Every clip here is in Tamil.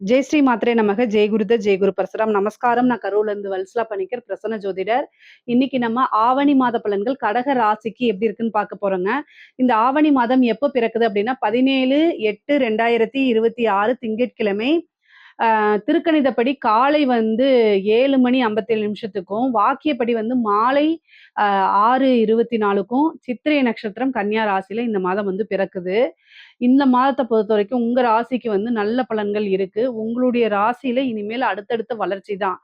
ஜெய் ஸ்ரீ மாத்ரே நமக. ஜெய் குருத ஜெய் குரு பரசுராம். நமஸ்காரம். நான் கரூர்ல இருந்து வல்சலா பணிக்கர், பிரசன்ன ஜோதிடர். இன்னைக்கு நம்ம ஆவணி மாத பலன்கள் கடக ராசிக்கு எப்படி இருக்குன்னு பார்க்க போறோங்க. இந்த ஆவணி மாதம் எப்போ பிறக்குது அப்படின்னா 17/8/2026 திங்கட்கிழமை. திருக்கணிதப்படி காலை வந்து 7 மணி 57 நிமிஷத்துக்கும், வாக்கியப்படி வந்து மாலை 6:24க்கும் சித்திரை நட்சத்திரம் கன்னியா ராசியில இந்த மாதம் வந்து பிறக்குது. இந்த மாதத்தை பொறுத்த வரைக்கும் உங்க ராசிக்கு வந்து நல்ல பலன்கள் இருக்கு. உங்களுடைய ராசியில இனிமேல் அடுத்தடுத்த வளர்ச்சி தான்.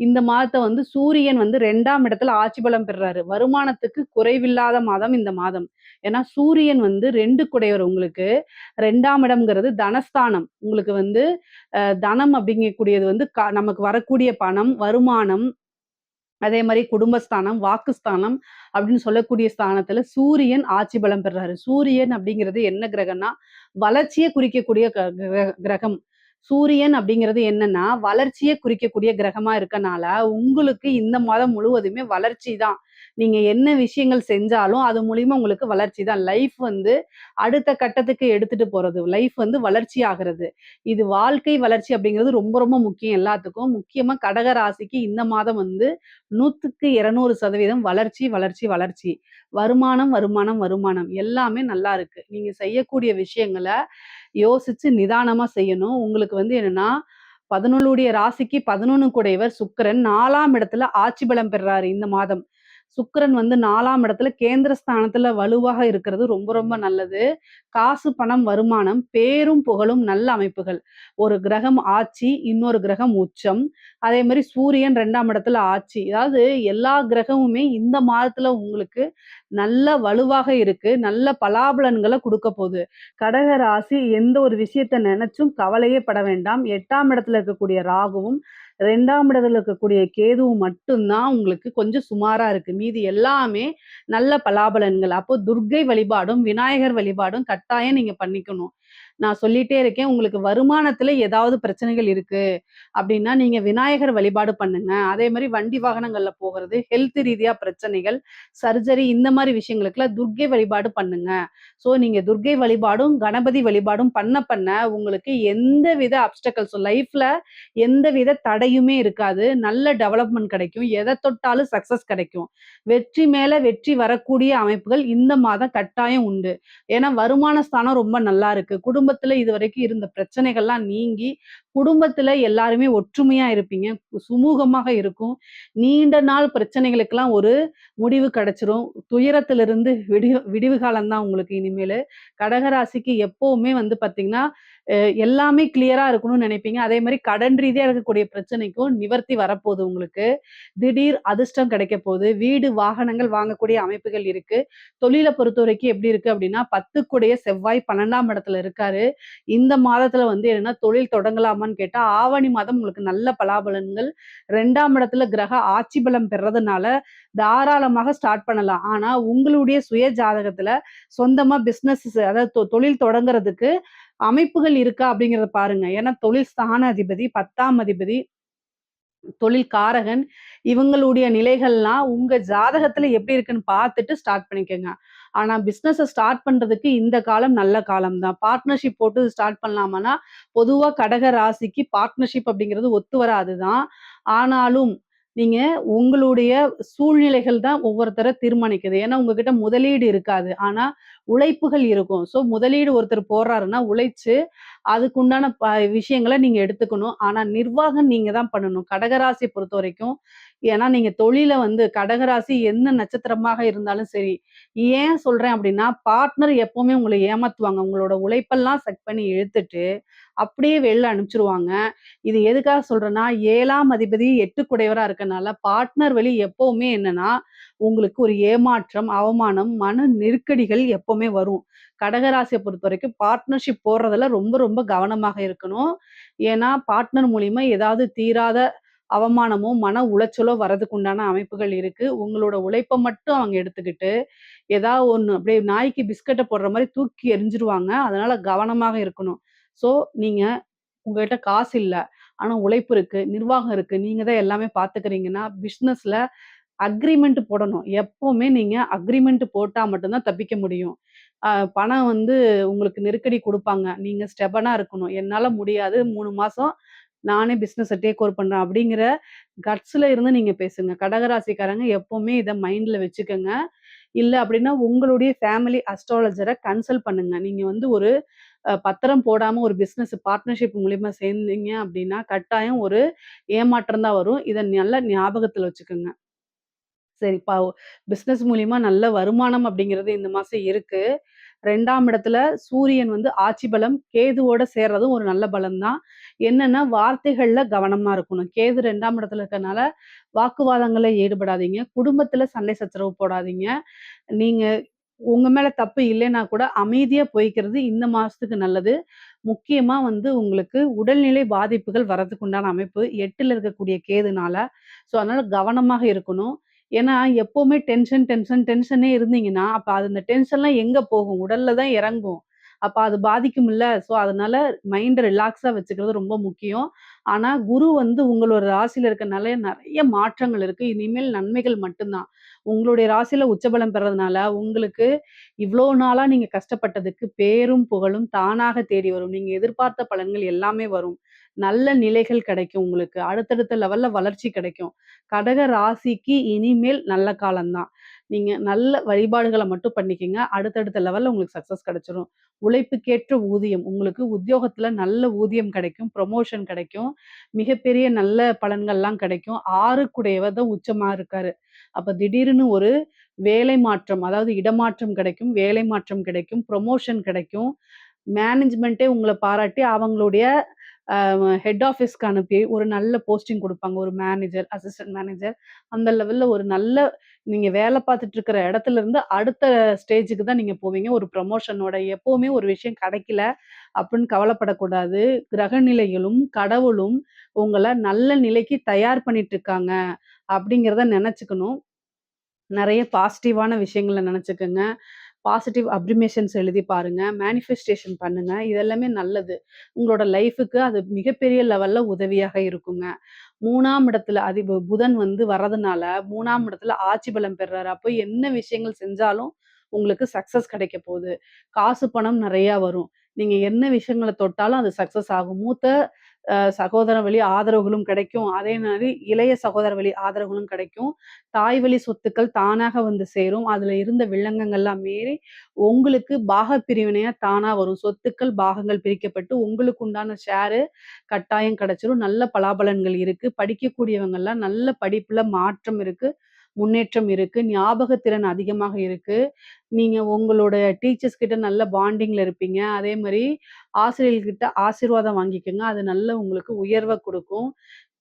இந்த மாதத்தை வந்து சூரியன் வந்து 2ஆம் இடத்துல ஆட்சி பலம் பெறுறாரு. வருமானத்துக்கு குறைவில்லாத மாதம் இந்த மாதம். ஏன்னா சூரியன் வந்து 2 குடையவர் உங்களுக்கு. 2ஆம் இடம்ங்கிறது தனஸ்தானம். உங்களுக்கு வந்து தனம் அப்படிங்கக்கூடியது வந்து நமக்கு வரக்கூடிய பணம், வருமானம், அதே மாதிரி குடும்பஸ்தானம், வாக்குஸ்தானம் அப்படின்னு சொல்லக்கூடிய ஸ்தானத்துல சூரியன் ஆட்சி பலம் பெறாரு. சூரியன் அப்படிங்கிறது என்ன கிரகம்னா வளர்ச்சியை குறிக்கக்கூடிய கிரகம். சூரியன் அப்படிங்கிறது என்னன்னா வளர்ச்சியை குறிக்கக்கூடிய கிரகமா இருக்கனால உங்களுக்கு இந்த மாதம் முழுவதுமே வளர்ச்சி தான். நீங்க என்ன விஷயங்கள் செஞ்சாலும் அது மூலியமா உங்களுக்கு வளர்ச்சி தான். லைஃப் வந்து அடுத்த கட்டத்துக்கு எடுத்துட்டு போறது. லைஃப் வந்து வளர்ச்சி ஆகிறது. இது வாழ்க்கை வளர்ச்சி அப்படிங்கிறது ரொம்ப ரொம்ப முக்கியம் எல்லாத்துக்கும். முக்கியமா கடக ராசிக்கு இந்த மாதம் வந்து 100க்கு 200% வளர்ச்சி, வளர்ச்சி, வளர்ச்சி. வருமானம், வருமானம், வருமானம் எல்லாமே நல்லா இருக்கு. நீங்க செய்யக்கூடிய விஷயங்கள யோசிச்சு நிதானமா செய்யணும். உங்களுக்கு வந்து என்னன்னா 11 ராசிக்கு 11 குடையவர் சுக்கிரன் 4ஆம் இடத்துல ஆட்சி பலம் பெறாரு இந்த மாதம். சுக்கிரன் வந்து 4ஆம் இடத்துல கேந்திர ஸ்தானத்துல வலுவாக இருக்கிறது ரொம்ப ரொம்ப நல்லது. காசு, பணம், வருமானம், பேரும் புகழும் நல்ல அமைப்புகள். ஒரு கிரகம் ஆட்சி, இன்னொரு கிரகம் உச்சம். அதே மாதிரி சூரியன் 2ஆம் இடத்துல ஆட்சி. அதாவது எல்லா கிரகமுமே இந்த மாதத்துல உங்களுக்கு நல்ல வலுவாக இருக்கு. நல்ல பலாபலன்களை கொடுக்க போகுது. கடக ராசி எந்த ஒரு விஷயத்த நினைச்சும் கவலையே பட வேண்டாம். 8ஆம் இடத்துல இருக்கக்கூடிய ராகுவும் 2ஆம் இடத்துல இருக்கக்கூடிய கேதுவும் மட்டும்தான் உங்களுக்கு கொஞ்சம் சுமாரா இருக்கு. மீதி எல்லாமே நல்ல பலாபலன்கள். அப்போ துர்க்கை வழிபாடும் விநாயகர் வழிபாடும் கட்டாயம் நீங்க பண்ணிக்கணும். நான் சொல்லிட்டே இருக்கேன். உங்களுக்கு வருமானத்துல ஏதாவது பிரச்சனைகள் இருக்கு அப்படின்னா நீங்க விநாயகர் வழிபாடு பண்ணுங்க. அதே மாதிரி வண்டி வாகனங்கள்ல போகிறது, ஹெல்த் ரீதியா பிரச்சனைகள், சர்ஜரி இந்த மாதிரி விஷயங்களுக்குலாம் துர்க்கை வழிபாடு பண்ணுங்க. ஸோ நீங்க துர்க்கை வழிபாடும் கணபதி வழிபாடும் பண்ண பண்ண உங்களுக்கு எந்தவித அப்டக்கல்ஸ் லைஃப்ல எந்தவித தடையுமே இருக்காது. நல்ல டெவலப்மெண்ட் கிடைக்கும். எதை தொட்டாலும் சக்சஸ் கிடைக்கும். வெற்றி மேல வெற்றி வரக்கூடிய அமைப்புகள் இந்த மாதம் கட்டாயம் உண்டு. ஏன்னா வருமான ஸ்தானம் ரொம்ப நல்லா இருக்கு. குடும்பத்துல இதுவரைக்கும் இருந்த பிரச்சனைகள்லாம் நீங்கி குடும்பத்துல எல்லாருமே ஒற்றுமையா இருப்பீங்க. சுமூகமாக இருக்கும். நீண்ட நாள் பிரச்சனைகளுக்கெல்லாம் ஒரு முடிவு கிடைச்சிரும். துயரத்திலிருந்து விடிவு காலம் தான் உங்களுக்கு இனிமேலு. கடகராசிக்கு எப்பவுமே வந்து பாத்தீங்கன்னா எல்லாமே கிளியரா இருக்கணும்னு நினைப்பீங்க. அதே மாதிரி கடன் ரீதியா இருக்கக்கூடிய பிரச்சனைக்கும் நிவர்த்தி வரப்போகுது உங்களுக்கு. திடீர் அதிர்ஷ்டம் கிடைக்க போகுது. வீடு, வாகனங்கள் வாங்கக்கூடிய அமைப்புகள் இருக்கு. தொழிலை பொறுத்தவரைக்கும் எப்படி இருக்கு அப்படின்னா 10 செவ்வாய் 12ஆம் இடத்துல இருக்காரு. இந்த மாதத்துல வந்து என்னன்னா தொழில் தொடங்கலாமான்னு கேட்டா ஆவணி மாதம் உங்களுக்கு நல்ல பலாபலன்கள். 2ஆம் இடத்துல கிரக ஆட்சி பலம் பெறதுனால தாராளமாக ஸ்டார்ட் பண்ணலாம். ஆனா உங்களுடைய சுய ஜாதகத்துல சொந்தமா பிசினஸ் அதாவது தொழில் தொடங்குறதுக்கு அமைப்புகள் இருக்கா அப்படிங்கிறத பாருங்க. ஏன்னா தொழில் ஸ்தான அதிபதி, 10ஆம் அதிபதி, தொழில் காரகன் இவங்களுடைய நிலைகள்லாம் உங்க ஜாதகத்துல எப்படி இருக்குன்னு பார்த்துட்டு ஸ்டார்ட் பண்ணிக்கோங்க. ஆனா பிசினஸ ஸ்டார்ட் பண்றதுக்கு இந்த காலம் நல்ல காலம் தான். பார்ட்னர்ஷிப் போட்டு ஸ்டார்ட் பண்ணலாமான்னா, பொதுவா கடக ராசிக்கு பார்ட்னர்ஷிப் அப்படிங்கிறது ஒத்து வராது தான். ஆனாலும் நீங்க உங்களுடைய சூழ்நிலைகள் தான் ஒவ்வொருத்தர தீர்மானிக்குது. ஏன்னா உங்ககிட்ட முதலீடு இருக்காது. ஆனா உழைப்புகள் இருக்கும். ஸோ முதலீடு ஒருத்தர் போடுறாருன்னா உழைச்சு அதுக்குண்டான விஷயங்கள நீங்க எடுத்துக்கணும். ஆனா நிர்வாகம் நீங்க தான் பண்ணணும். கடகராசிய பொறுத்தவரைக்கும். ஏன்னா நீங்க தொழில வந்து கடகராசி என்ன நட்சத்திரமாக இருந்தாலும் சரி. ஏன் சொல்றேன் அப்படின்னா, பார்ட்னர் எப்பவுமே உங்கள ஏமாத்துவாங்க. உங்களோட உழைப்பெல்லாம் செக் பண்ணி இழுத்துட்டு, அப்படியே வெளில அனுப்பிச்சுருவாங்க. இது எதுக்காக சொல்றேன்னா, 7ஆம் அதிபதி 8 குடையவரா இருக்கனால, பார்ட்னர் வழி எப்பவுமே என்னன்னா, உங்களுக்கு ஒரு ஏமாற்றம், அவமானம், மன நெருக்கடிகள் எப்பவுமே வரும். கடகராசிய பொறுத்தவரைக்கும் பார்ட்னர்ஷிப் போடுறதுல ரொம்ப ரொம்ப கவனமாக இருக்கணும். ஏன்னா, பார்ட்னர் மூலியமா ஏதாவது தீராத அவமானமோ, மன உளைச்சலோ வரதுக்கு உண்டான அமைப்புகள் இருக்கு. உங்களோட உழைப்ப மட்டும் அவங்க எடுத்துக்கிட்டு, ஒண்ணு அப்படியே நாய்க்கு பிஸ்கட்ட போடுற மாரி தூக்கி எறிஞ்சிருவாங்க. அதனால கவனமாக இருக்கணும். ஸோ, நீங்க உங்ககிட்ட காசு இல்ல. ஆனா உழைப்பு இருக்கு, நிர்வாகம் இருக்கு. நீங்க தான் எல்லாமே பார்த்துக்கிறீங்கன்னா, பிசினஸ்ல அக்ரீமெண்ட் போடணும். எப்பவுமே நீங்க அக்ரீமெண்ட் போட்டா மட்டும் தான் தப்பிக்க முடியும். அ பணம் வந்து உங்களுக்கு நெருக்கடி குடுப்பாங்க. நீங்க ஸ்டெபனா இருக்கணும். என்னால முடியாது 3 மாசம் நானே பிசினஸ டேக் ஓவர் பண்றேன் அப்படிங்கிற கட்ஸ்ல இருந்து நீங்க பேசுங்க. கடகராசிக்காரங்க எப்பவுமே இத மைண்ட்ல வச்சுக்கங்க. இல்ல அப்படின்னா உங்களுடைய ஃபேமிலி அஸ்ட்ராலஜர கன்சல்ட் பண்ணுங்க. நீங்க வந்து ஒரு பத்திரம் போடாம ஒரு பிசினஸ் பார்ட்னர்ஷிப் மூலியமா சேர்ந்தீங்க அப்படின்னா, கட்டாயம் ஒரு ஏமாற்றம் தான் வரும். இத நல்லா ஞாபகத்துல வச்சுக்கங்க. சரி பிசினஸ் மூலியமா நல்ல வருமானம் அப்படிங்கிறது இந்த மாசம் இருக்கு. 2ஆம் இடத்துல சூரியன் வந்து ஆட்சி பலம், கேதுவோட சேர்றதும் ஒரு நல்ல பலம் தான். என்னன்னா, வார்த்தைகள்ல கவனமா இருக்கணும். கேது 2ஆம் இடத்துல இருக்கனால, வாக்குவாதங்கள்ல ஈடுபடாதீங்க. குடும்பத்துல சண்டை சச்சரவு போடாதீங்க. நீங்க உங்க மேல தப்பு இல்லைன்னா கூட அமைதியா போய்க்கிறது இந்த மாசத்துக்கு நல்லது. முக்கியமா வந்து உங்களுக்கு உடல்நிலை பாதிப்புகள் வரதுக்கு உண்டான அமைப்பு 8ல இருக்கக்கூடிய கேதுனால. ஸோ, அதனால கவனமாக இருக்கணும். ஏன்னா, எப்பவுமே டென்ஷனே இருந்தீங்கன்னா, அப்ப அது அந்த டென்ஷன்லாம் எங்க போகும்? உடல்ல தான் இறங்கும். அப்ப அது பாதிக்கும்ல. ஸோ, அதனால மைண்ட ரிலாக்ஸா வச்சுக்கிறது ரொம்ப முக்கியம். ஆனா, குரு வந்து உங்களோட ராசியில இருக்கனால நெறைய மாற்றங்கள் இருக்கு. இனிமேல் நன்மைகள் மட்டும் தான். உங்களுடைய ராசியில உச்சபலம் பெறதுனால, உங்களுக்கு இவ்ளோ நாளா நீங்க கஷ்டப்பட்டதுக்கு பேரும், புகழும் தானாக தேடி வரும். நீங்க எதிர்பார்த்த பலன்கள் எல்லாமே வரும். நல்ல நிலைகள் கிடைக்கும் உங்களுக்கு. அடுத்தடுத்த லெவல்ல வளர்ச்சி கிடைக்கும். கடக ராசிக்கு இனிமேல் நல்ல காலம் தான். நீங்க நல்ல வழிபாடுகள மட்டும் பண்ணிக்கங்க. அடுத்தடுத்த லெவல்ல உங்களுக்கு சக்சஸ் கிடைச்சிரும். உழைப்புக்கேற்ற ஊதியம். உங்களுக்கு உத்தியோகத்துல நல்ல ஊதியம் கிடைக்கும். புரமோஷன் கிடைக்கும். மிகப்பெரிய நல்ல பலன்கள்லாம் கிடைக்கும். 6க்குடையவர் தான் உச்சமா இருக்காரு. அப்ப திடீர்னு ஒரு வேலை மாற்றம், அதாவது இடமாற்றம் கிடைக்கும். வேலை மாற்றம் கிடைக்கும். புரமோஷன் கிடைக்கும். மேனேஜ்மென்ட்டே உங்கள பாராட்டி அவங்களுடைய ஹெட் ஆஃபீஸ்க்கு அனுப்பி ஒரு நல்ல போஸ்டிங் குடுப்பாங்க. ஒரு மேனேஜர், அசிஸ்டன்ட் மேனேஜர் அந்த லெவல்ல ஒரு நல்ல நீங்க வேலை பார்த்துட்டு இருக்கிற இடத்துல இருந்து அடுத்த ஸ்டேஜுக்கு தான் நீங்க போவீங்க. ஒரு ப்ரமோஷனோட. எப்பவுமே ஒரு விஷயம் கிடைக்கல அப்படின்னு கவலைப்படக்கூடாது. கிரக நிலைகளும், கடவுளும் உங்கள நல்ல நிலைக்கு தயார் பண்ணிட்டு இருக்காங்க அப்படிங்கிறத நெனச்சுக்கணும். நெறைய பாசிட்டிவான விஷயங்கள நெனச்சுக்கங்க. பாசிட்டிவ் அப்ரிமேஷன்ஸ் எழுதி பாருங்க. மேனிஃபெஸ்டேஷன் பண்ணுங்க. இது எல்லாமே நல்லது. உங்களோட லைஃப்‌க்கு அது மிகப்பெரிய லெவல்ல உதவியாக இருக்குங்க. 3ஆம் இடத்துல புதன் வந்து வர்றதுனால 3ஆம் இடத்துல ஆட்சி பலம் பெறுறாரு. அப்போ என்ன விஷயங்கள் செஞ்சாலும் உங்களுக்கு சக்சஸ் கிடைக்க போது. காசு, பணம் நெறையா வரும். நீங்க என்ன விஷயங்கள தொட்டாலும் அது சக்சஸ் ஆகும். மூத்த சகோதர வழி ஆதரவுகளும் கிடைக்கும். அதே மாரி இளைய சகோதர வழி ஆதரவுகளும் கிடைக்கும். தாய் வழி சொத்துக்கள் தானாக வந்து சேரும். அதுல இருந்த வில்லங்கங்கள்லாம் மீறி உங்களுக்கு பாகப் பிரிவினையா தானா வரும். சொத்துக்கள், பாகங்கள் பிரிக்கப்பட்டு உங்களுக்கு உண்டான ஷேரு கட்டாயம் கிடைச்சிரும். நல்ல பலாபலன்கள் இருக்கு. படிக்கக்கூடியவங்கலாம் நல்ல படிப்புல மாற்றம் இருக்கு. முன்னேற்றம் இருக்கு. ஞாபகத்திறன் அதிகமாக இருக்கு. நீங்க உங்களோட டீச்சர்ஸ் கிட்ட நல்ல பாண்டிங்ல இருப்பீங்க. அதே மாரி ஆசிரியர்கள்கிட்ட ஆசீர்வாதம் வாங்கிக்கங்க. அது நல்ல உங்களுக்கு உயர்வ குடுக்கும்.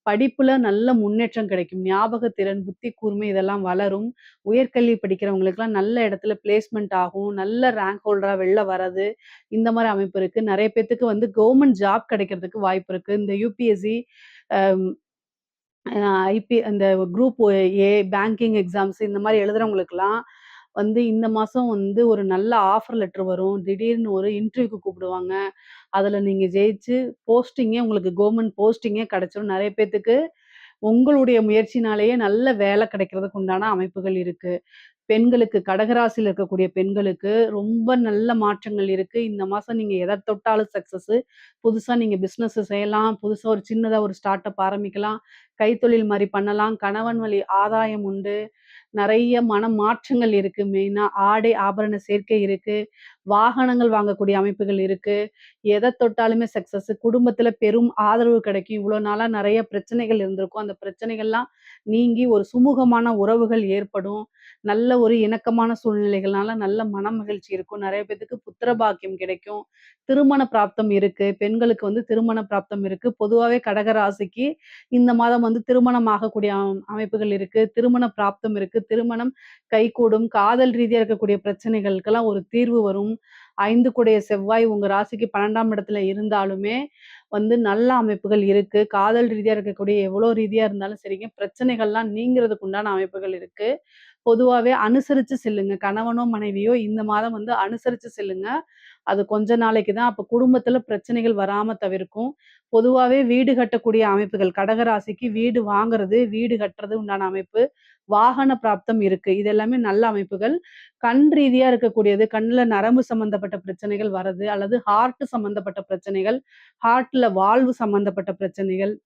படிப்புல நல்ல முன்னேற்றம் கிடைக்கும். ஞாபகத்திறன், புத்தி கூர்மை இதெல்லாம் வளரும். உயர்கல்வி படிக்கிறவங்களுக்கெல்லாம் நல்ல இடத்துல பிளேஸ்மென்ட் ஆகும். நல்ல ரேங்க் ஹோல்டரா வெளில வர்றது, இந்த மாரி அமைப்பு இருக்கு. நெறைய பேத்துக்கு வந்து கவர்ன்மென்ட் ஜாப் கிடைக்கிறதுக்கு வாய்ப்பு இருக்கு. இந்த யுபிஎஸ்சி, அ அந்த குரூப் ஏ, பேங்கிங் எக்ஸாம்ஸ் இந்த மாரி எழுதுறவங்களுக்கெல்லாம் வந்து இந்த மாசம் வந்து ஒரு நல்ல ஆஃபர் லெட்டர் வரும். திடீர்னு ஒரு இன்டர்வியூக்கு கூப்பிடுவாங்க. அதுல நீங்க ஜெயிச்சு உங்களுக்கு கவர்ன்மென்ட் போஸ்டிங்கே கிடைச்சிரும். நெறைய பேத்துக்கு உங்களுடைய முயற்சினாலேயே நல்ல வேலை கிடைக்கிறதுக்கு உண்டான அமைப்புகள் இருக்கு. பெண்களுக்கு கடகராசியில இருக்கக்கூடிய பெண்களுக்கு ரொம்ப நல்ல மாற்றங்கள் இருக்கு. இந்த மாசம் நீங்க எத தொட்டாலும் சக்சஸு. புதுசா நீங்க பிசினஸ் செய்யலாம். புதுசா ஒரு சின்னதா ஒரு ஸ்டார்ட் அப் ஆரம்பிக்கலாம். கைத்தொழில் மாரி பண்ணலாம். கணவன் வழி ஆதாயம் உண்டு. நெறைய மாற்றங்கள் இருக்கு. மெயினா ஆடை, ஆபரண சேர்க்கை இருக்கு. வாகனங்கள் வாங்கக்கூடிய அமைப்புகள் இருக்கு. எத தொட்டாலுமே சக்சஸ். குடும்பத்தில பெரும் ஆதரவு கிடைக்கும். இவ்வளோ நாளா நெறைய பிரச்சனைகள் இருந்திருக்கும். அந்த பிரச்சனைகள்லாம் நீங்கி ஒரு சுமூகமான உறவுகள் ஏற்படும். நல்ல ஒரு இணக்கமான சூழ்நிலைகள்னால நல்ல மனமகிழ்ச்சி இருக்கும். நெறைய பேத்துக்கு புத்திர பாக்கியம் கிடைக்கும். திருமண பிராப்தம் இருக்கு. பெண்களுக்கு வந்து திருமண பிராப்தம் இருக்கு. பொதுவாவே கடக ராசிக்கு இந்த மாதம் வந்து திருமணம் ஆகக்கூடிய அமைப்புகள் இருக்கு. திருமண பிராப்தம் இருக்கு. திருமணம் கைகூடும். காதல் ரீதியா இருக்கக்கூடிய பிரச்சனைகளுக்கெல்லாம் ஒரு தீர்வு வரும். 5 கூடைய செவ்வாய் உங்க ராசிக்கு 12ஆம் இடத்துல இருந்தாலுமே, நல்ல அமைப்புகள் இருக்கு. காதல் ரீதியா இருக்கக்கூடிய எவ்வளோ ரீதியா இருந்தாலும் சரிங்க, பிரச்சனைகள்லாம் நீங்கிறதுக்கு உண்டான அமைப்புகள் இருக்கு. பொதுவாவே அனுசரிச்சு செல்லுங்க. கணவனோ, மனைவியோ இந்த மாதம் அனுசரிச்சு செல்லுங்க. அது கொஞ்ச நாளைக்கு தான். அப்ப குடும்பத்தில பிரச்சனைகள் வராம தவிர்க்கும். பொதுவாவே வீடு கட்டக்கூடிய அமைப்புகள், கடக ராசிக்கு வீடு வாங்குறது, வீடு கட்டுறது உண்டான அமைப்பு, வாகன பிராப்தம் இருக்கு. இது எல்லாமே நல்ல அமைப்புகள். கண் ரீதியா இருக்கக்கூடியது, கண்ல நரம்பு சம்மந்தப்பட்ட பிரச்சனைகள் வரது, அல்லது ஹார்ட் சம்மந்தப்பட்ட பிரச்சனைகள், ஹார்ட்ல வால்வு சம்மந்தப்பட்ட பிரச்சனைகள்,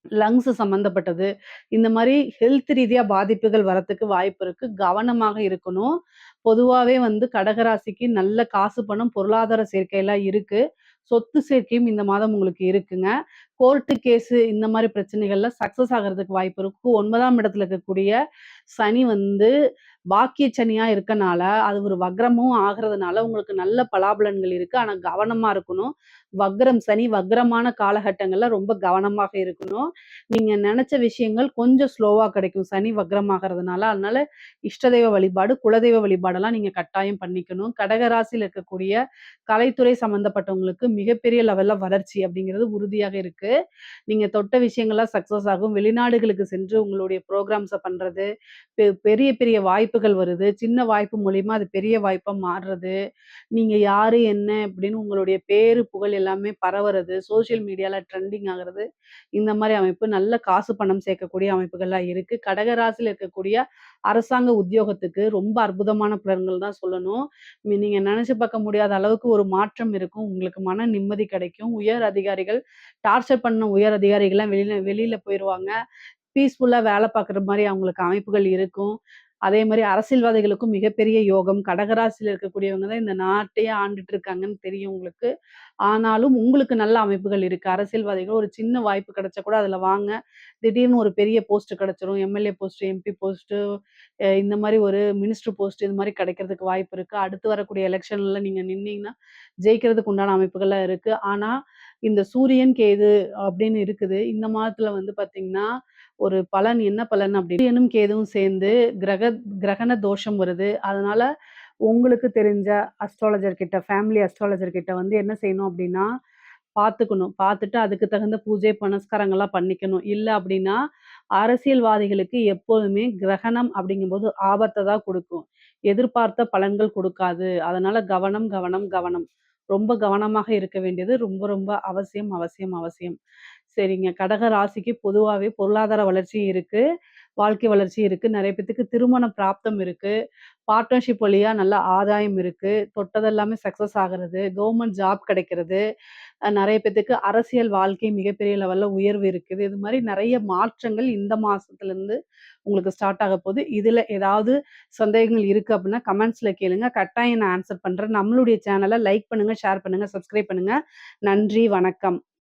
லங்ஸ் சம்மந்தப்பட்டது. இந்த மாரி ஹெல்த் ரீதியா பாதிப்புகள் வரத்துக்கு வாய்ப்பு இருக்கு. கவனமாக இருக்கணும். பொதுவாவே கடகராசிக்கு நல்ல காசு, பணம், பொருளாதார சேர்க்கைலாம் இருக்கு. சொத்து சேர்க்கையும் இந்த மாதம் உங்களுக்கு இருக்குங்க. கோர்ட்டு கேஸு இந்த மாரி பிரச்சனைகள்ல சக்சஸ் ஆகுறதுக்கு வாய்ப்பு இருக்கு. 9ஆம் இடத்துல இருக்கக்கூடிய சனி பாக்கிய சனியா இருக்கனால, அது ஒரு வக்ரமும் ஆகுறதுனால உங்களுக்கு நல்ல பலாபலன்கள் இருக்கு. ஆனா கவனமா இருக்கணும். வக்ரம் சனி வக்ரமான காலகட்டங்கள்ல ரொம்ப கவனமாக இருக்கணும். நீங்க நெனச்ச விஷயங்கள் கொஞ்சம் ஸ்லோவா கிடைக்கும். சனி வக்ரமாகறதுனால. அதனால இஷ்டதெய்வ வழிபாடு, குலதெய்வ வழிபாடெல்லாம் நீங்க கட்டாயம் பண்ணிக்கணும். கடக ராசியில இருக்கக்கூடிய கலைத்துறை சம்மந்தப்பட்டவங்களுக்கு மிகப்பெரிய லெவல்ல வளர்ச்சி அப்படிங்கிறது உறுதியாக இருக்கு. நீங்க தொட்ட விஷயங்கள்லாம் சக்சஸ் ஆகும். வெளிநாடுகளுக்கு சென்று உங்களுடைய புரோகிராம்ஸ பண்றது, பெரிய பெரிய வாய்ப்புகள் வருது. சின்ன வாய்ப்பு மூலியமா அது பெரிய வாய்ப்பா மாறுறது. நீங்க யாரு, என்ன அப்படின்னு உங்களுடைய பேரு, புகழ் எல்லாமே பரவுறது, சோசியல் மீடியால ட்ரெண்டிங் ஆகுறது, இந்த மாரி அமைப்பு நல்ல காசு, பணம் சேர்க்கக்கூடிய அமைப்புகள்லாம் இருக்கு. கடக ராசியில இருக்கக்கூடிய அரசாங்க உத்தியோகத்துக்கு ரொம்ப அற்புதமான பலன்கள் தான் சொல்லணும். நீங்க நெனச்சு பார்க்க முடியாத அளவுக்கு ஒரு மாற்றம் இருக்கும். உங்களுக்கு மன நிம்மதி கிடைக்கும். உயர் அதிகாரிகள் டார்ச்சர் பண்ண உயர் அதிகாரிகள்லாம் வெளியில வெளியில போயிருவாங்க. பீஸ்ஃபுல்லா வேலை பார்க்குற மாரி அவங்களுக்கு அமைப்புகள் இருக்கும். அதே மாரி அரசியல்வாதிகளுக்கும் மிகப்பெரிய யோகம். கடகராசியில இருக்கக்கூடியவங்க தான் இந்த நாட்டையே ஆண்டுட்டு இருக்காங்கன்னு தெரியும் உங்களுக்கு. ஆனாலும் உங்களுக்கு நல்ல அமைப்புகள் இருக்கு. அரசியல்வாதிகள் ஒரு சின்ன வாய்ப்பு கிடைச்சா கூட அதுல வாங்க. திடீர்னு ஒரு பெரிய போஸ்ட் கிடைச்சிரும். எம்எல்ஏ போஸ்ட், எம்பி போஸ்ட், இந்த மாரி ஒரு மினிஸ்டர் போஸ்ட் இது மாரி கிடைக்கிறதுக்கு வாய்ப்பு இருக்கு. அடுத்து வரக்கூடிய எலக்ஷன்ல நீங்க நின்னீங்கன்னா, ஜெயிக்கிறதுக்கு உண்டான அமைப்புகள்லாம் இருக்கு. ஆனா, இந்த சூரியன், கேது அப்படின்னு இருக்குது. இந்த மாதத்துல பார்த்தீங்கன்னா, ஒரு பலன் என்ன பலன் அப்படி சூரியனும், கேதுவும் சேர்ந்து கிரகண தோஷம் வருது. அதனால உங்களுக்கு தெரிஞ்ச அஸ்ட்ராலஜர் கிட்ட, ஃபேமிலி அஸ்ட்ராலஜர் கிட்ட என்ன செய்யணும் அப்படின்னா, பார்த்துக்கணும். பார்த்துட்டு அதுக்கு தகுந்த பூஜை, புனஸ்காரங்கள்லாம் பண்ணிக்கணும். இல்ல அப்படின்னா, அரசியல்வாதிகளுக்கு எப்போதுமே கிரகணம் அப்படிங்கும்போது ஆபத்த தான் குடுக்கும். எதிர்பார்த்த பலன்கள் குடுக்காது. அதனால கவனம், கவனம், கவனம். ரொம்ப கவனமாக இருக்க வேண்டியது ரொம்ப, ரொம்ப அவசியம், அவசியம், அவசியம். சரிங்க. கடக ராசிக்கு பொதுவாவே பொருளாதார வளர்ச்சி இருக்கு. வாழ்க்கை வளர்ச்சி இருக்கு. நெறைய பேத்துக்கு திருமண பிராப்தம் இருக்கு. பார்ட்னர்ஷிப் வழியா நல்ல ஆதாயம் இருக்கு. தொட்டதெல்லாமே சக்சஸ் ஆகுறது. கவர்மெண்ட் ஜாப் கிடைக்கிறது. நெறைய பேத்துக்கு அரசியல் வாழ்க்கை மிகப்பெரிய லெவல்ல உயர்வு இருக்குது. இது மாரி நெறைய மாற்றங்கள் இந்த மாசத்துலருந்து உங்களுக்கு ஸ்டார்ட் ஆகப்போது. இதுல ஏதாவது சந்தேகங்கள் இருக்கு அப்டின்னா கமெண்ட்ஸ்ல கேளுங்க. கட்டாயம் நான் ஆன்சர் பண்றேன். நம்மளுடைய சேனல லைக் பண்ணுங்க, ஷேர் பண்ணுங்க, சப்ஸ்கிரைப் பண்ணுங்க. நன்றி, வணக்கம்.